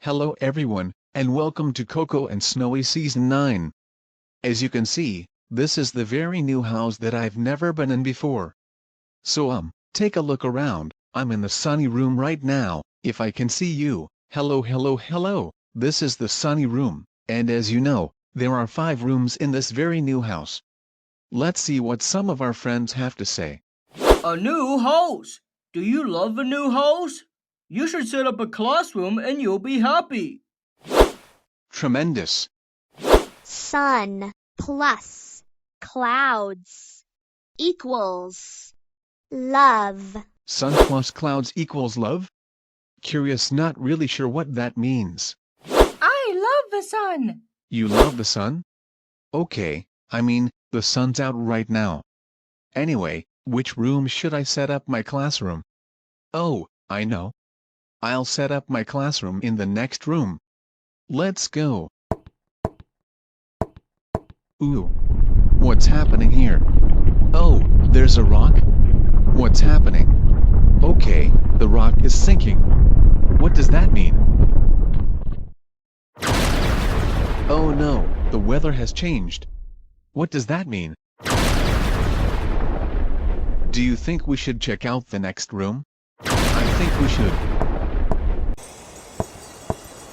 Hello everyone, and welcome to Coco and Snowy Season 9. As you can see, this is the very new house that I've never been in before. So take a look around. I'm in the sunny room right now. If I can see you, hello, this is the sunny room, and as you know, there are 5 rooms in this very new house. Let's see what some of our friends have to say. A new house! Do you love a new house? You should set up a classroom and you'll be happy. Tremendous. Sun plus clouds equals love. Sun plus clouds equals love? Curious, not really sure what that means. I love the sun! You love the sun? Okay, I mean, the sun's out right now. Anyway, which room should I set up my classroom? Oh, I know. I'll set up my classroom in the next room. Let's go. Ooh. What's happening here? Oh, there's a rock? What's happening? Okay, the rock is sinking. What does that mean? Oh no, the weather has changed. What does that mean? Do you think we should check out the next room? I think we should.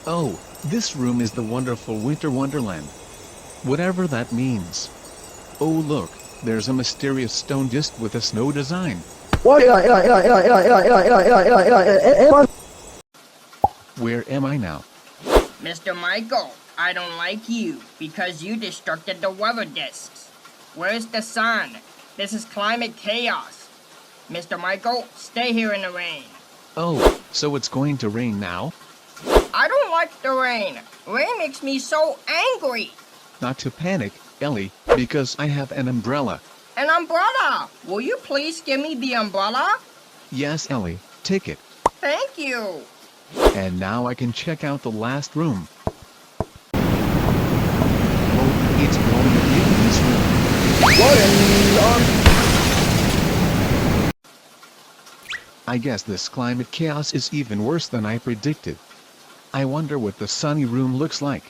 Oh, this room is the wonderful winter wonderland. Whatever that means. Oh look, there's a mysterious stone disc with a snow design. Where am I now? Mr. Michael, I don't like you because you destructed the weather discs. Where's the sun? This is climate chaos. Mr. Michael, stay here in the rain. Oh, so it's going to rain now? I don't like the rain. Rain makes me so angry. Not to panic, Ellie, because I have an umbrella. An umbrella! Will you please give me the umbrella? Yes, Ellie, take it. Thank you. And now I can check out the last room. Oh, it's blowing in this room. I guess this climate chaos is even worse than I predicted. I wonder what the sunny room looks like.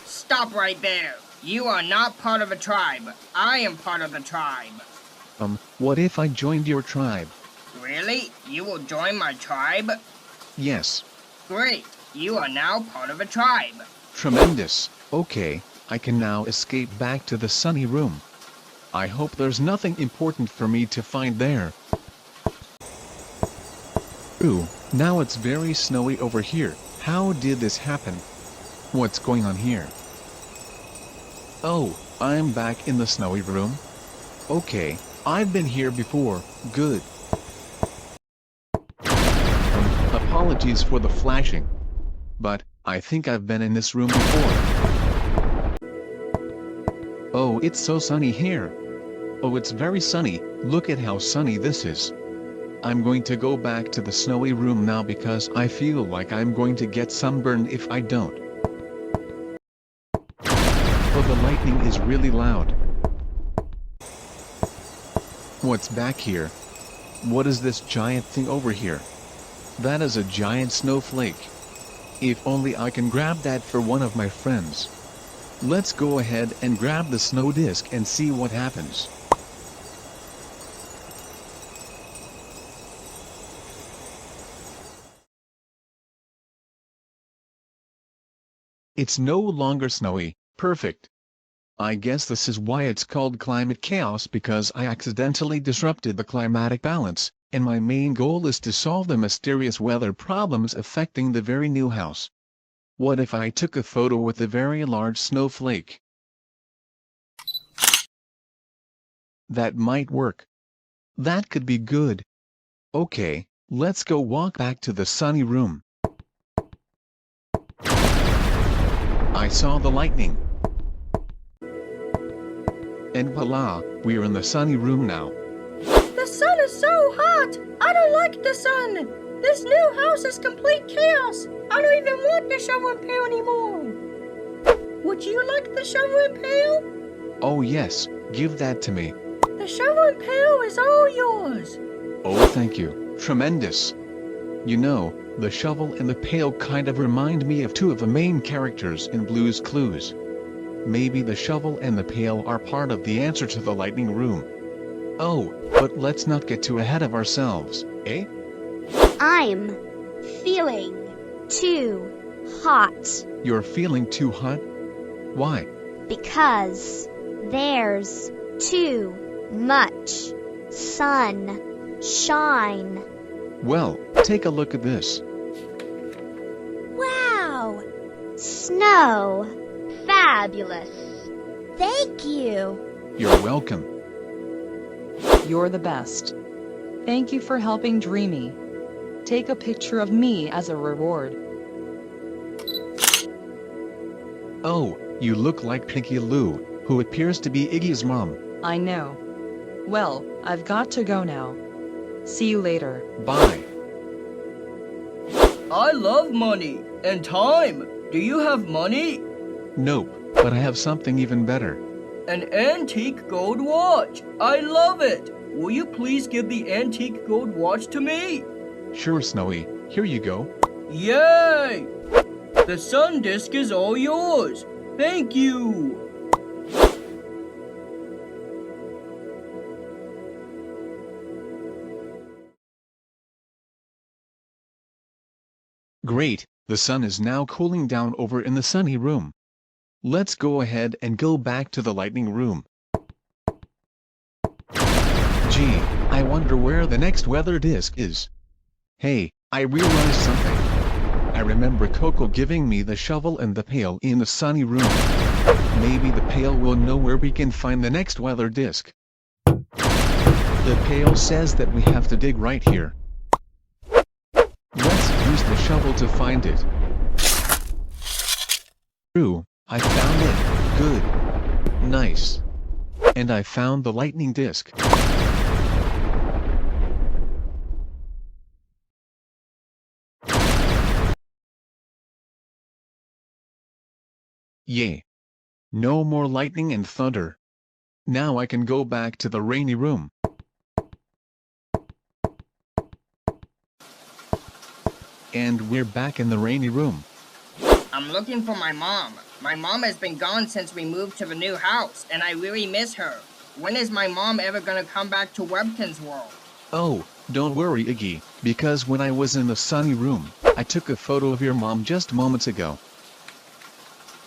Stop right there. You are not part of a tribe. I am part of the tribe. What if I joined your tribe? Really? You will join my tribe? Yes. Great. You are now part of a tribe. Tremendous. Okay, I can now escape back to the sunny room. I hope there's nothing important for me to find there. Ooh, now it's very snowy over here. How did this happen? What's going on here? Oh, I'm back in the snowy room. Okay, I've been here before. Good. Apologies for the flashing. But, I think I've been in this room before. Oh, it's so sunny here. Oh, it's very sunny. Look at how sunny this is. I'm going to go back to the snowy room now because I feel like I'm going to get sunburned if I don't. Oh, the lightning is really loud. What's back here? What is this giant thing over here? That is a giant snowflake. If only I can grab that for one of my friends. Let's go ahead and grab the snow disk and see what happens. It's no longer snowy. Perfect. I guess this is why it's called climate chaos, because I accidentally disrupted the climatic balance, and my main goal is to solve the mysterious weather problems affecting the very new house. What if I took a photo with a very large snowflake? That might work. That could be good. Okay, let's go walk back to the sunny room. I saw the lightning. And voila, we're in the sunny room now. The sun is so hot! I don't like the sun! This new house is complete chaos! I don't even want the shovel and pail anymore! Would you like the shovel and pail? Oh yes, give that to me. The shovel and pail is all yours! Oh thank you, tremendous. You know, The shovel and the pail kind of remind me of two of the main characters in Blue's Clues. Maybe the shovel and the pail are part of the answer to the lightning room. Oh, but let's not get too ahead of ourselves, eh? I'm feeling too hot You're feeling too hot? Why? because there's too much sunshine. Well, take a look at this. Wow! Snow! Fabulous! Thank you! You're welcome. You're the best. Thank you for helping Dreamy. Take a picture of me as a reward. Oh, you look like Pinky Lou, who appears to be Iggy's mom. I know. Well, I've got to go now. See you later. Bye. I love money and time. Do you have money? Nope, but I have something even better. An antique gold watch. I love it. Will you please give the antique gold watch to me? Sure, Snowy. Here you go. Yay! The sun disk is all yours. Thank you. Great, the sun is now cooling down over in the sunny room. Let's go ahead and go back to the lightning room. Gee, I wonder where the next weather disk is. Hey, I realized something. I remember Choco giving me the shovel and the pail in the sunny room. Maybe the pail will know where we can find the next weather disk. The pail says that we have to dig right here. Let's use the shovel to find it. True, I found it. Good. Nice. And I found the lightning disk. Yay. No more lightning and thunder. Now I can go back to the rainy room. And we're back in the rainy room. I'm looking for my mom. My mom has been gone since we moved to the new house, and I really miss her. When is my mom ever gonna come back to Webkin's world? Oh, don't worry, Iggy, because when I was in the sunny room, I took a photo of your mom just moments ago.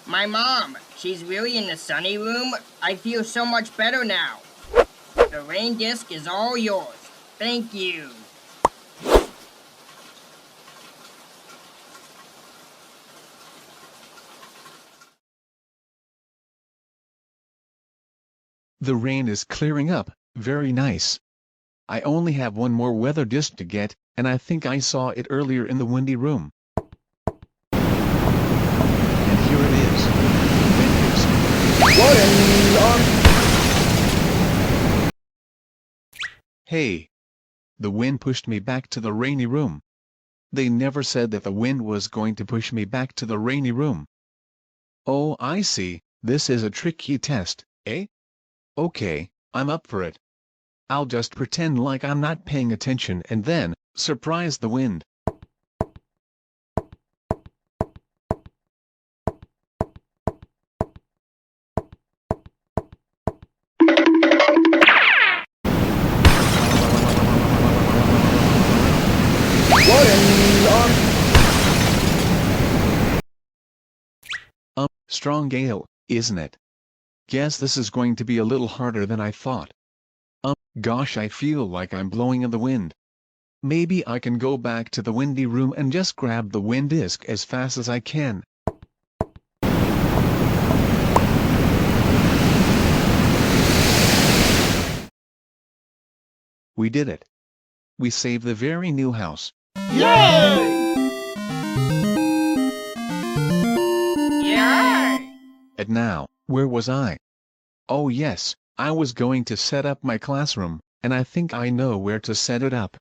My mom, she's really in the sunny room? I feel so much better now. The rain disc is all yours. Thank you. The rain is clearing up, very nice. I only have one more weather disc to get, and I think I saw it earlier in the windy room. And here it is. Hey! The wind pushed me back to the rainy room. They never said that the wind was going to push me back to the rainy room. Oh, I see, this is a tricky test, eh? Okay, I'm up for it. I'll just pretend like I'm not paying attention and then surprise the wind. Strong gale, isn't it? Guess this is going to be a little harder than I thought. Gosh, I feel like I'm blowing in the wind. Maybe I can go back to the windy room and just grab the wind disc as fast as I can. We did it. We saved the very new house. Yay! Yay! And now, where was I? Oh yes, I was going to set up my classroom, and I think I know where to set it up.